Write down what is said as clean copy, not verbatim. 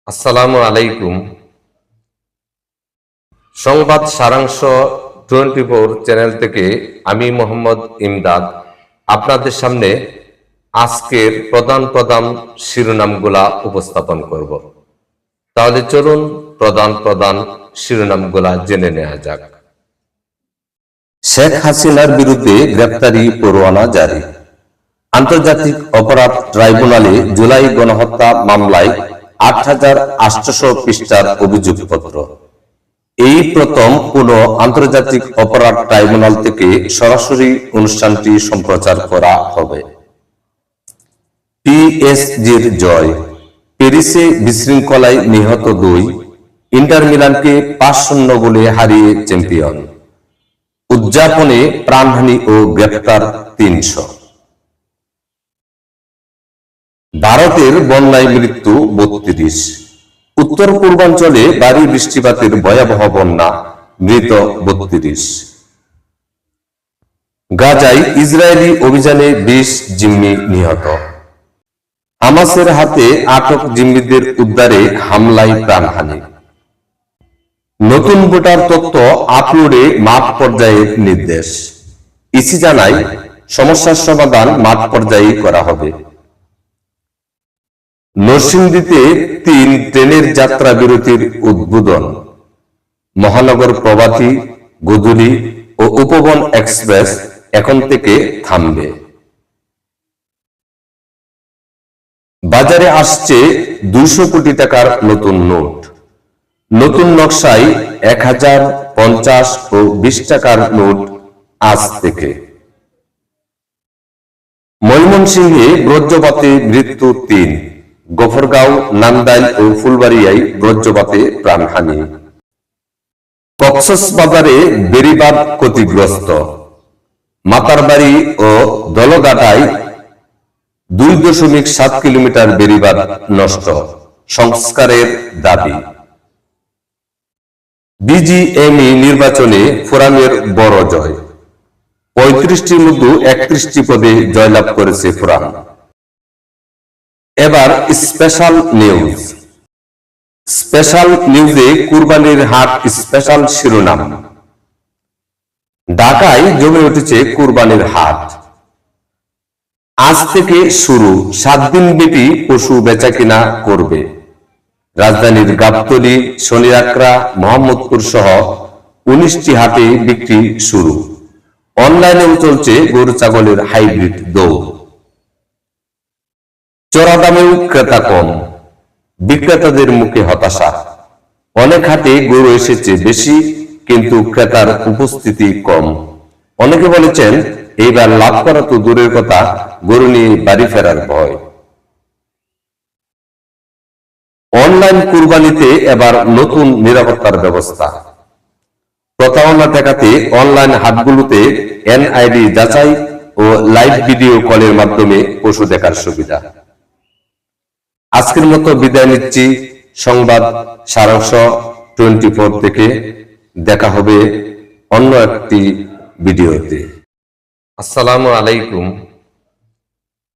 আসসালামু আলাইকুম। সংবাদ সারাংশ 24 চ্যানেল থেকে আমি মোহাম্মদ ইমদাদ আপনাদের সামনে আজকের প্রধান প্রধান শিরোনামগুলা উপস্থাপন করব। তাহলে চলুন প্রধান শিরোনামগুলা জেনে নেওয়া যাক। শেখ হাসিনার বিরুদ্ধে গ্রেপ্তারি পরোয়ানা জারি। আন্তর্জাতিক অপরাধ ট্রাইব্যুনালে জুলাই গণহত্যা মামলায় ৮৮০০ পৃষ্ঠার অভিযোগপত্র। এই প্রথম কোন আন্তর্জাতিক অপরাধ ট্রাইব্যুনাল থেকে সরাসরি অনুষ্ঠানটি সম্প্রচার করা হবে। পিএসজির জয়, প্যারিসে বিশৃঙ্খলায় নিহত ২, ইন্টার মিলানকে ৫-০ গোলে হারিয়ে চ্যাম্পিয়ন। উদযাপনে প্রাণহানি ও গ্রেপ্তার ৩০০। ভারতের বন্যায় মৃত্যু ৩২। উত্তর পূর্বাঞ্চলে ভারী বৃষ্টিপাতের ভয়াবহ বন্যা, মৃত ৩২। গাজায় ইসরায়েলি অভিযানে ২০ জিম্মি নিহত। হামাসের হাতে আটক জিম্মিদের উদ্ধারে হামলায় প্রাণহানি। নতুন ভোটার তথ্য আপলোডে মাঠ পর্যায়ের নির্দেশ। ইসি জানায় সমস্যার সমাধান মাঠ পর্যায়ে করা হবে। নরসিংদীতে ৩ ট্রেনের যাত্রা বিরতির উদ্বোধন। মহানগর প্রভাতী, গোধূলী ও উপবন এক্সপ্রেস এখন থেকে থামবে। বাজারে আসছে ২০০ কোটি টাকার নতুন নোট। নতুন নকশায় ১০০০, ৫০ ও ২০ টাকার নোট আজ থেকে। ময়মনসিংহে বজ্রপাতে মৃত্যু ৩, গফরগাঁও, নান্দাইল ও ফুলবাড়িয়ায় বজ্রপাতে প্রাণহানি। কক্সবাজারে বেড়িবাঁধ ক্ষতিগ্রস্ত। মাতারবাড়ি ও দলগাটায় ২.৭ কিলোমিটার বেড়িবাঁধ নষ্ট, সংস্কারের দাবি। বিজিএমই নির্বাচনে ফোরামের বড় জয়। ৩৫টির মধ্যে ৩১টি পদে জয়লাভ করেছে ফোরাম। এবার স্পেশাল নিউজ। স্পেশাল নিউজে কুরবানির হাট স্পেশাল শিরোনাম। ঢাকায় জমে উঠেছে কুরবানির হাট। আজ থেকে শুরু ৭ দিন ব্যাপী পশু বেচাকেনা করবে। রাজধানীর গাবতলী, শনিয়াকড়া, মোহাম্মদপুর সহ ১৯টি হাটে বিক্রি শুরু। অনলাইনেও চলছে গরু ছাগলের হাইব্রিড দৌড়। চড়া দামেও ক্রেতা কম, বিক্রেতাদের মুখে হতাশা। অনেক হাটে গরু এসেছে বেশি, কিন্তু ক্রেতার উপস্থিতি কম। অনেকে বলেছেন এইবার লাভ করা তো দূরের কথা, গরু নিয়ে বাড়ি ফেরার ভয়। অনলাইন কুরবানিতে এবার নতুন নিরাপত্তার ব্যবস্থা। প্রতারণা ঠেকাতে অনলাইন হাটগুলোতে এনআইডি যাচাই ও লাইভ ভিডিও কলের মাধ্যমে পশু দেখার সুবিধা। আজকের মতো বিদায় নিচ্ছি সংবাদ সারাংশ 24 থেকে। দেখা হবে অন্য একটি ভিডিওতে। আসসালামু আলাইকুম।